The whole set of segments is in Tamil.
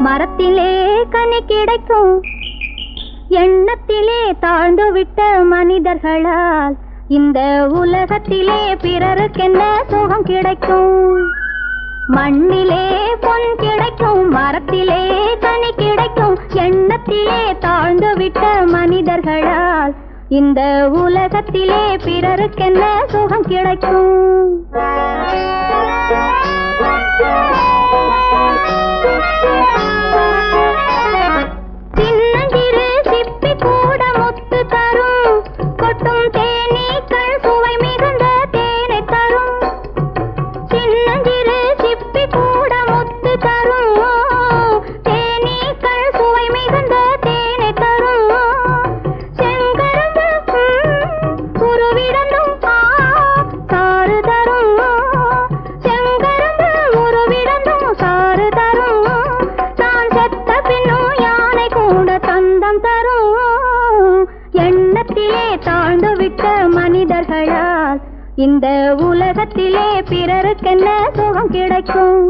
மரத்திலே கனி கிடைக்கும் எண்ணத்திலே தாழ்ந்து விட்ட மனிதர்களால் இந்த உலகத்திலே பிறருக்கென்ன சுகம் கிடைக்கும்? மண்ணிலே பொன் கிடைக்கும், மரத்திலே கனி கிடைக்கும், எண்ணத்திலே தாழ்ந்து விட்ட மனிதர்களால் இந்த உலகத்திலே பிறருக்கென்ன சுகம் கிடைக்கும்? சின்னஞ்சிறு சிப்பி கூட முத்து தரும், கொட்டும் தேனீக்கள் சுவை மிகுந்த தேனை தரும். சின்னஞ்சிறு சிப்பி கூட முத்து தரும், தேனீக்கள் சுவை மிகுந்த தேனை தரும். செங்கரும்பு உருவிடந்தும் சாறு தரும், செங்கரும்பு உருவிடந்தும் சாறு தரும். தான் செத்த பின்னும் யானை கூட தந்தம் தரும். எண்ணத்திலே தாழ்ந்து விட்ட மனிதர்களால் இந்த உலகத்திலே பிறருக்கென்ன சுகம் கிடைக்கும்?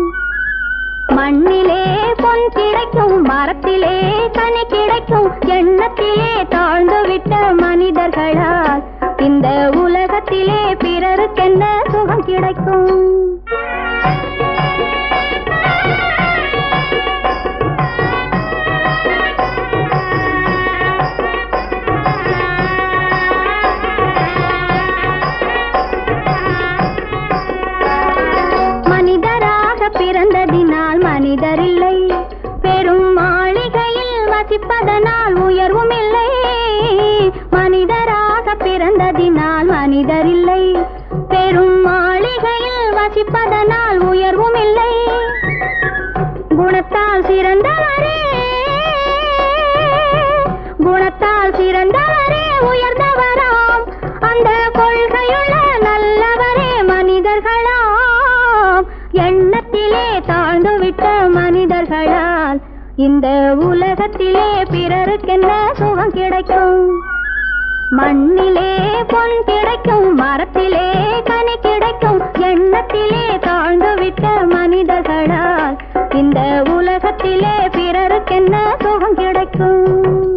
மண்ணிலே பொன் கிடைக்கும், மரத்திலே கனி கிடைக்கும், எண்ணத்திலே தாழ்ந்து விட்ட மனிதர்களால் இந்த உலகத்திலே பிறருக்கென்ன சுகம் கிடைக்கும்? பிறந்ததினால் மனிதரில்லை, பெரும் மாளிகையில் வசிப்பதனால் உயர்வும் இல்லை. மனிதராக பிறந்ததினால் மனிதரில்லை, பெரும் மாளிகையில் வசிப்பதனால் உயர்வும் இல்லை. குணத்தால் சிறந்தவரே, குணத்தால் சிறந்தவரே உயர்ந்தவராம், அந்த கொள்கையுள்ள நல்லவரே மனிதர்களாம். எண்ணத்திலே தாழ்ந்து விட்ட மனிதர்களால் இந்த உலகத்திலே பிறருக்கென்ன சுகம் கிடைக்கும்? மண்ணிலே பொன் கிடைக்கும், மரத்திலே கனி கிடைக்கும், எண்ணத்திலே தாழ்ந்து விட்ட மனிதர்களால் இந்த உலகத்திலே பிறருக்கென்ன சுகம் கிடைக்கும்?